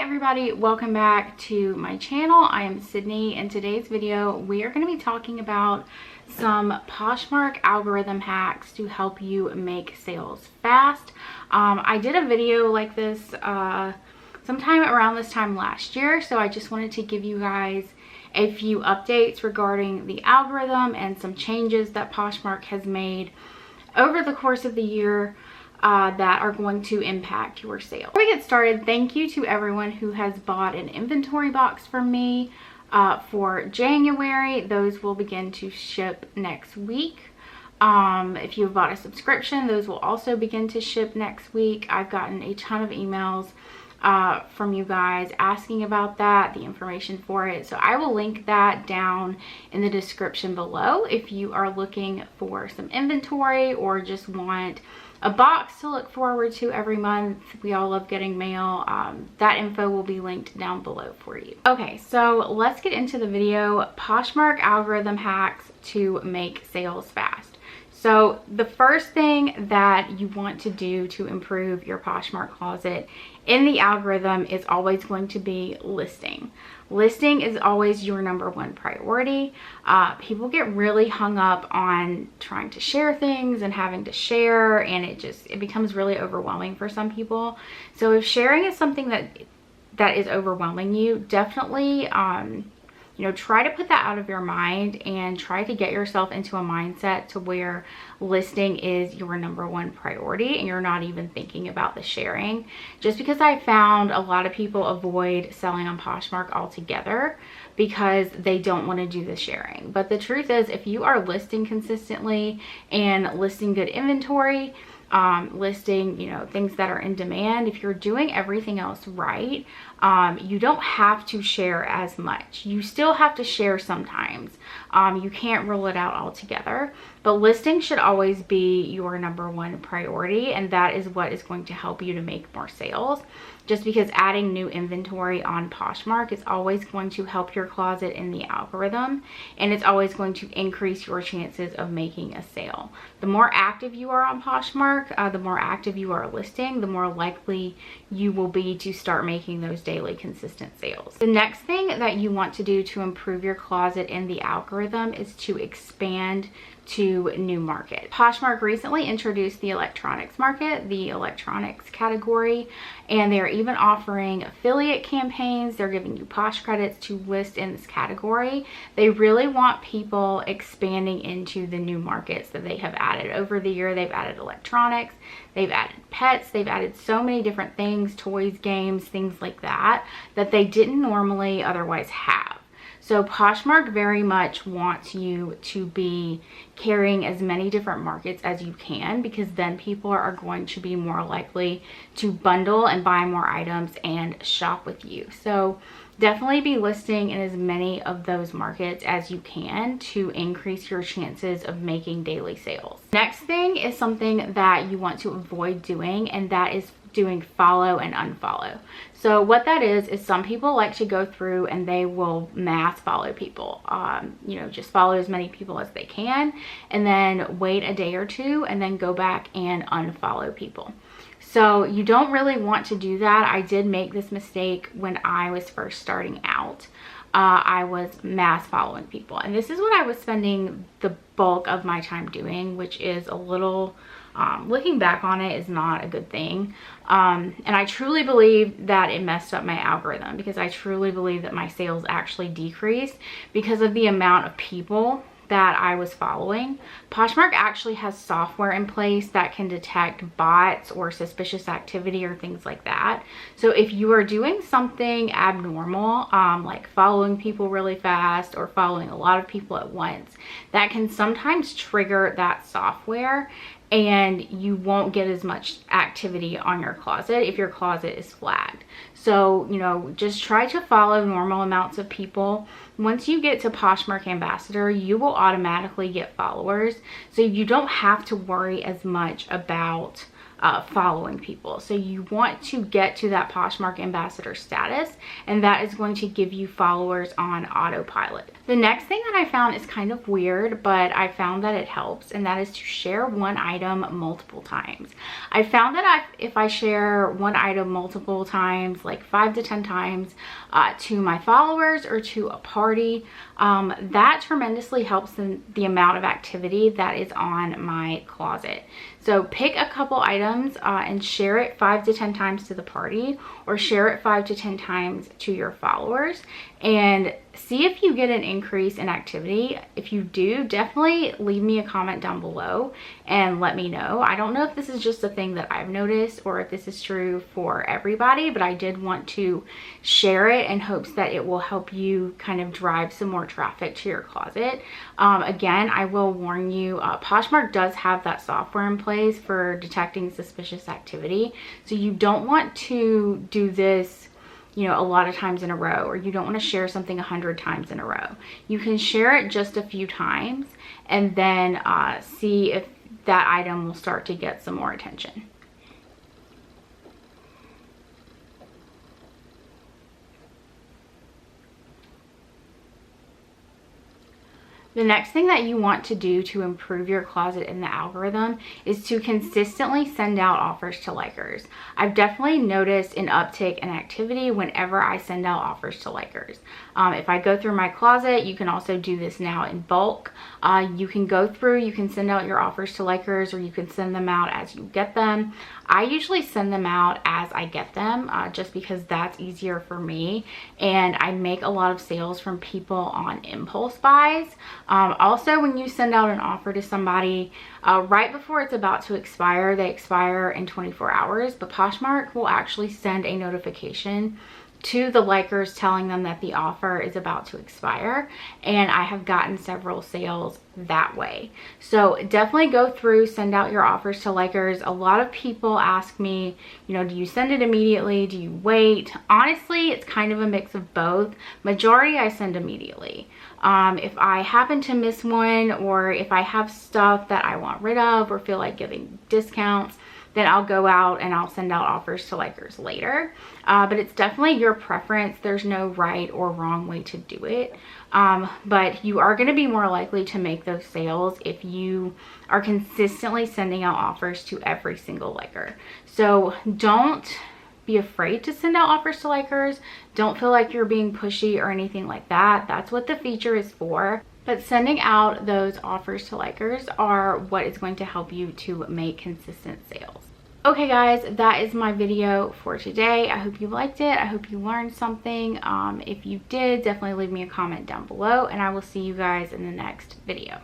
everybody, welcome back to my channel. I am Sydney. In today's video we are going to be talking about some Poshmark algorithm hacks to help you make sales fast. I did a video like this sometime around this time last year, so I just wanted to give you guys a few updates regarding the algorithm and some changes that Poshmark has made over the course of the year that are going to impact your sales. Before we get started, thank you to everyone who has bought an inventory box from me for January. Those will begin to ship next week. If you've bought a subscription, those will also begin to ship next week. I've gotten a ton of emails from you guys asking about that, the information for it. So I will link that down in the description below if you are looking for some inventory or just want a box to look forward to every month. We all love getting mail. That info will be linked down below for you. Okay, so let's get into the video. Poshmark algorithm hacks to make sales fast. So the first thing that you want to do to improve your Poshmark closet in the algorithm is always going to be listing. Listing is always your #1 priority. People get really hung up on trying to share things and having to share, and it becomes really overwhelming for some people. So if sharing is something that is overwhelming you, definitely try to put that out of your mind and try to get yourself into a mindset to where listing is your #1 priority and you're not even thinking about the sharing. Just because I found a lot of people avoid selling on Poshmark altogether because they don't want to do the sharing. But the truth is, if you are listing consistently and listing good inventory, listing things that are in demand, if you're doing everything else right, you don't have to share as much. You still have to share sometimes. You can't rule it out altogether, but listing should always be your #1 priority, and that is what is going to help you to make more sales. Just because adding new inventory on Poshmark is always going to help your closet in the algorithm, and it's always going to increase your chances of making a sale. The more active you are on Poshmark, the more active you are listing, the more likely you will be to start making those daily consistent sales. The next thing that you want to do to improve your closet in the algorithm is to expand to new market. Poshmark recently introduced the electronics market, the electronics category, and they're even offering affiliate campaigns. They're giving you Posh credits to list in this category. They really want people expanding into the new markets that they have added. Over the year, they've added electronics, they've added pets, they've added so many different things, toys, games, things like that they didn't normally otherwise have. So Poshmark very much wants you to be carrying as many different markets as you can, because then people are going to be more likely to bundle and buy more items and shop with you. So definitely be listing in as many of those markets as you can to increase your chances of making daily sales. Next thing is something that you want to avoid doing, and that is doing follow and unfollow. So what that is some people like to go through and they will mass follow people. Just follow as many people as they can and then wait a day or two and then go back and unfollow people. So you don't really want to do that. I did make this mistake when I was first starting out. I was mass following people, and this is what I was spending the bulk of my time doing, which is a little, looking back on it, is not a good thing. And I truly believe that it messed up my algorithm, because I truly believe that my sales actually decreased because of the amount of people that I was following. Poshmark actually has software in place that can detect bots or suspicious activity or things like that. So if you are doing something abnormal, like following people really fast or following a lot of people at once, that can sometimes trigger that software, and you won't get as much activity on your closet if your closet is flagged. So, just try to follow normal amounts of people. Once you get to Poshmark Ambassador, you will automatically get followers. So you don't have to worry as much about following people. So you want to get to that Poshmark ambassador status, and that is going to give you followers on autopilot. The next thing that I found is kind of weird, but I found that it helps, and that is to share one item multiple times. I found that if I share one item multiple times, like 5 to 10 times, to my followers or to a party, that tremendously helps in the amount of activity that is on my closet. So pick a couple items and share it 5 to 10 times to the party, or share it 5 to 10 times to your followers, and see if you get an increase in activity. If you do, definitely leave me a comment down below and let me know. I don't know if this is just a thing that I've noticed or if this is true for everybody, but I did want to share it in hopes that it will help you kind of drive some more traffic to your closet. Again, I will warn you, Poshmark does have that software in place for detecting suspicious activity. So you don't want to do this, you know, a lot of times in a row, or you don't want to share something 100 times in a row. You can share it just a few times and then see if that item will start to get some more attention. The next thing that you want to do to improve your closet in the algorithm is to consistently send out offers to likers. I've definitely noticed an uptick in activity whenever I send out offers to likers. If I go through my closet, you can also do this now in bulk. You can go through, you can send out your offers to likers, or you can send them out as you get them. I usually send them out as I get them, just because that's easier for me, and I make a lot of sales from people on impulse buys. Also, when you send out an offer to somebody right before it's about to expire, they expire in 24 hours, but Poshmark will actually send a notification to the likers telling them that the offer is about to expire, and I have gotten several sales that way. So definitely go through, send out your offers to likers. A lot of people ask me, you know, do you send it immediately? Do you wait? Honestly, it's kind of a mix of both. Majority I send immediately. If I happen to miss one, or if I have stuff that I want rid of or feel like giving discounts, then I'll go out and I'll send out offers to likers later. But it's definitely your preference. There's no right or wrong way to do it. But you are going to be more likely to make those sales if you are consistently sending out offers to every single liker. So don't be afraid to send out offers to likers. Don't feel like you're being pushy or anything like that. That's what the feature is for. But sending out those offers to likers are what is going to help you to make consistent sales. Okay guys, that is my video for today. I hope you liked it. I hope you learned something. If you did, definitely leave me a comment down below, and I will see you guys in the next video.